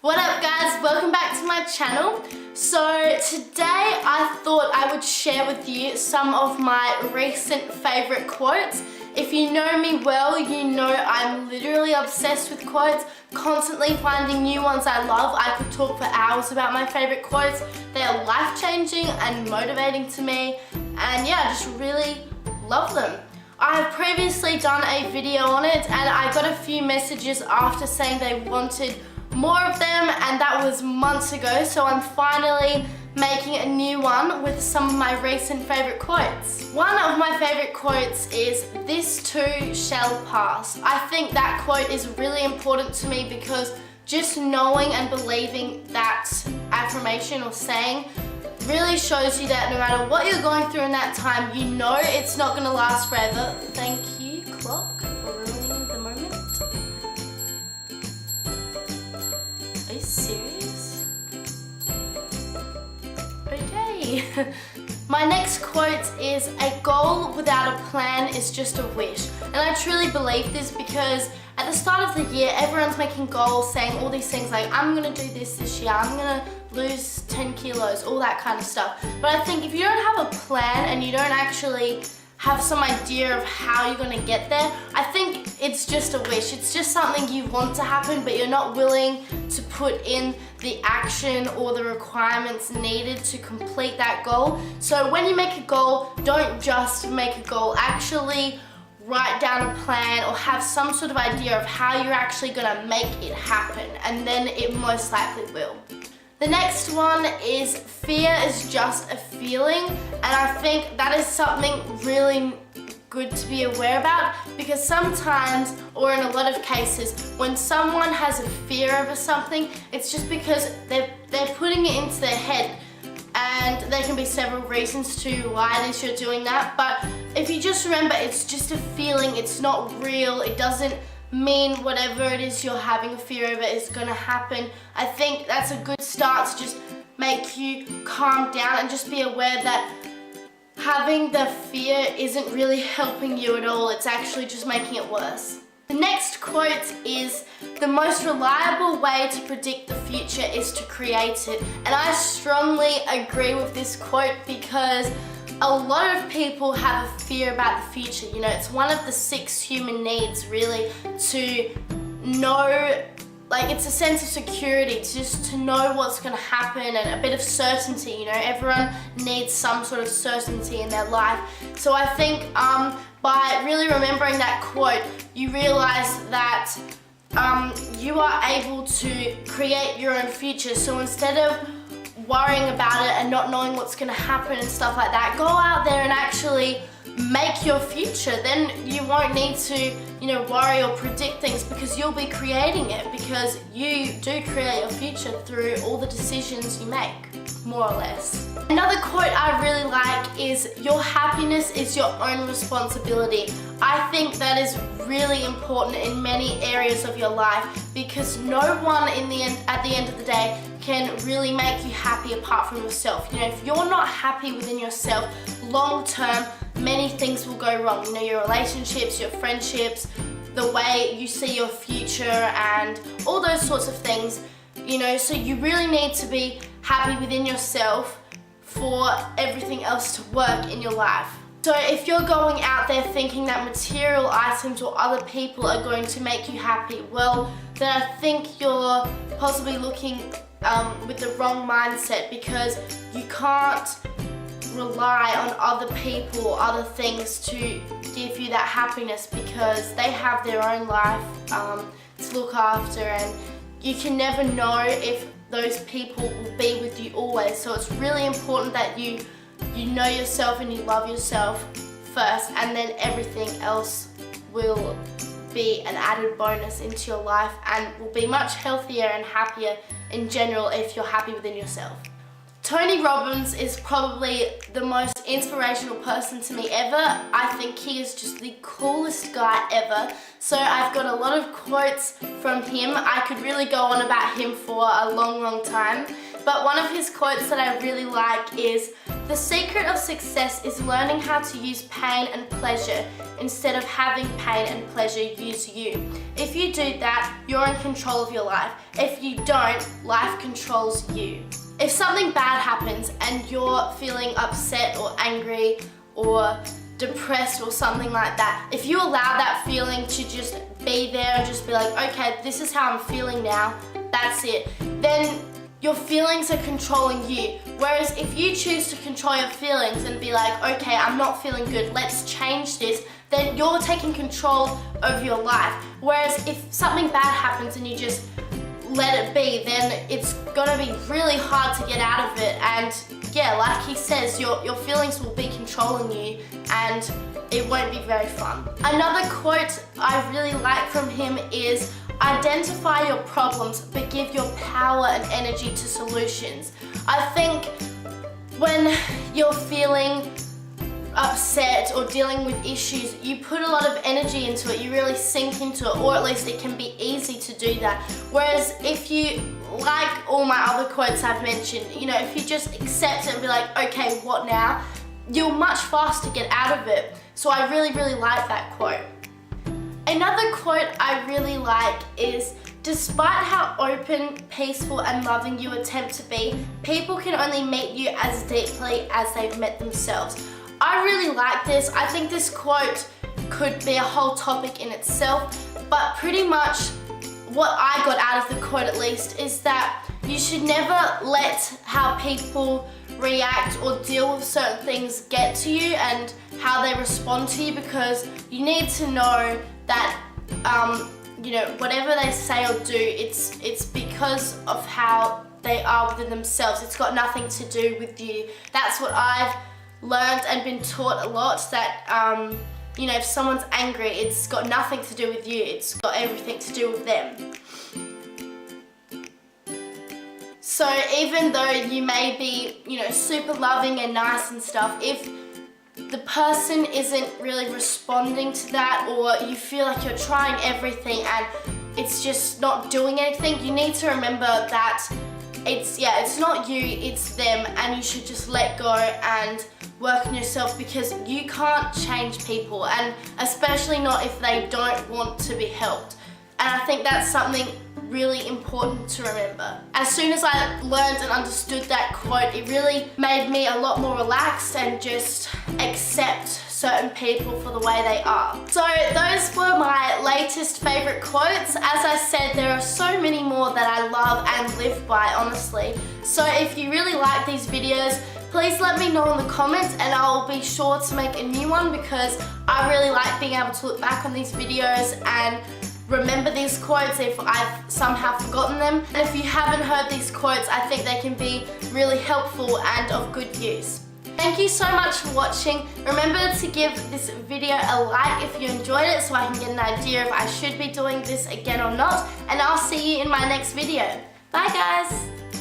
What up guys, welcome back to my channel. So today I thought I would share with you some of my recent favourite quotes. If you know me well, you know I'm literally obsessed with quotes, constantly finding new ones I love. I could talk for hours about my favourite quotes. They are life-changing and motivating to me, and yeah, I just really love them. I have previously done a video on it and I got a few messages after saying they wanted more of them, and that was months ago, so I'm finally making a new one with some of my recent favourite quotes. One of my favourite quotes is, "This too shall pass." I think that quote is really important to me because just knowing and believing that affirmation or saying really shows you that no matter what you're going through in that time, you know it's not going to last forever. Thank you, clock, for ruining the moment. Are you serious? Okay. My next quote is, "A goal without a plan is just a wish." And I truly believe this because at the start of the year, everyone's making goals, saying all these things like, I'm gonna do this year, I'm gonna lose 10 kilos, all that kind of stuff. But I think if you don't have a plan and you don't actually have some idea of how you're gonna get there, I think it's just a wish. It's just something you want to happen, but you're not willing to put in the action or the requirements needed to complete that goal. So when you make a goal, don't just make a goal. Actually write down a plan or have some sort of idea of how you're actually gonna make it happen, and then it most likely will. The next one is, "Fear is just a feeling," and I think that is something really good to be aware about, because sometimes, or in a lot of cases, when someone has a fear over something, it's just because they're putting it into their head, and there can be several reasons to why it is you're doing that. But if you just remember, it's just a feeling, it's not real, it doesn't mean whatever it is you're having a fear over is gonna happen. I think that's a good start to just make you calm down and just be aware that having the fear isn't really helping you at all. It's actually just making it worse. The next quote is, "The most reliable way to predict the future is to create it." And I strongly agree with this quote because a lot of people have a fear about the future. You know, it's one of the 6 human needs really, to know, like, it's a sense of security, just to know what's going to happen and a bit of certainty. You know, everyone needs some sort of certainty in their life. So I think by really remembering that quote, you realize that you are able to create your own future. So instead of worrying about it and not knowing what's going to happen and stuff like that, go out there and actually make your future. Then you won't need to, worry or predict things, because you'll be creating it, because you do create your future through all the decisions you make, more or less. Another quote I really like is, "Your happiness is your own responsibility." I think that is really important in many areas of your life, because no one at the end of the day can really make you happy apart from yourself. You know, if you're not happy within yourself, long term, many things will go wrong. You know, your relationships, your friendships, the way you see your future, and all those sorts of things. You know, so you really need to be happy within yourself for everything else to work in your life. So if you're going out there thinking that material items or other people are going to make you happy, well, then I think you're possibly looking with the wrong mindset, because you can't rely on other people or other things to give you that happiness, because they have their own life to look after, and you can never know if those people will be with you always. So it's really important that you know yourself and you love yourself first, and then everything else will be an added bonus into your life, and will be much healthier and happier in general if you're happy within yourself. Tony Robbins is probably the most inspirational person to me ever. I think he is just the coolest guy ever. So I've got a lot of quotes from him. I could really go on about him for a long time. but one of his quotes that I really like is, "The secret of success is learning how to use pain and pleasure instead of having pain and pleasure use you. If you do that, you're in control of your life. If you don't, life controls you." If something bad happens and you're feeling upset or angry or depressed or something like that, if you allow that feeling to just be there and just be like, okay, this is how I'm feeling now, that's it, then your feelings are controlling you. Whereas if you choose to control your feelings and be like, okay, I'm not feeling good, let's change this, then you're taking control of your life. Whereas if something bad happens and you just let it be, then it's gonna be really hard to get out of it, and yeah, like he says, your feelings will be controlling you and it won't be very fun. Another quote I really like from him is, "Identify your problems but give your power and energy to solutions." I think when you're feeling upset or dealing with issues, you put a lot of energy into it, you really sink into it, or at least it can be easy to do that. Whereas if you, like all my other quotes I've mentioned, you know, if you just accept it and be like, okay, what now? You're much faster get out of it. So I really, really like that quote. Another quote I really like is, "Despite how open, peaceful and loving you attempt to be, people can only meet you as deeply as they've met themselves." I really like this. I think this quote could be a whole topic in itself, but pretty much what I got out of the quote at least is that you should never let how people react or deal with certain things get to you and how they respond to you, because you need to know that you know, whatever they say or do, it's because of how they are within themselves. It's got nothing to do with you. That's what I've learned and been taught a lot, that you know, if someone's angry, it's got nothing to do with you, it's got everything to do with them. So even though you may be, you know, super loving and nice and stuff, if the person isn't really responding to that, or you feel like you're trying everything and it's just not doing anything, you need to remember that it's not you, it's them, and you should just let go and work on yourself, because you can't change people, and especially not if they don't want to be helped. And I think that's something really important to remember. As soon as I learned and understood that quote, it really made me a lot more relaxed and just accept certain people for the way they are. So those were my latest favorite quotes. As I said, there are so many more that I love and live by, honestly. So if you really like these videos, please let me know in the comments and I'll be sure to make a new one, because I really like being able to look back on these videos and remember these quotes if I've somehow forgotten them. And if you haven't heard these quotes, I think they can be really helpful and of good use. Thank you so much for watching. Remember to give this video a like if you enjoyed it, so I can get an idea if I should be doing this again or not. And I'll see you in my next video. Bye guys!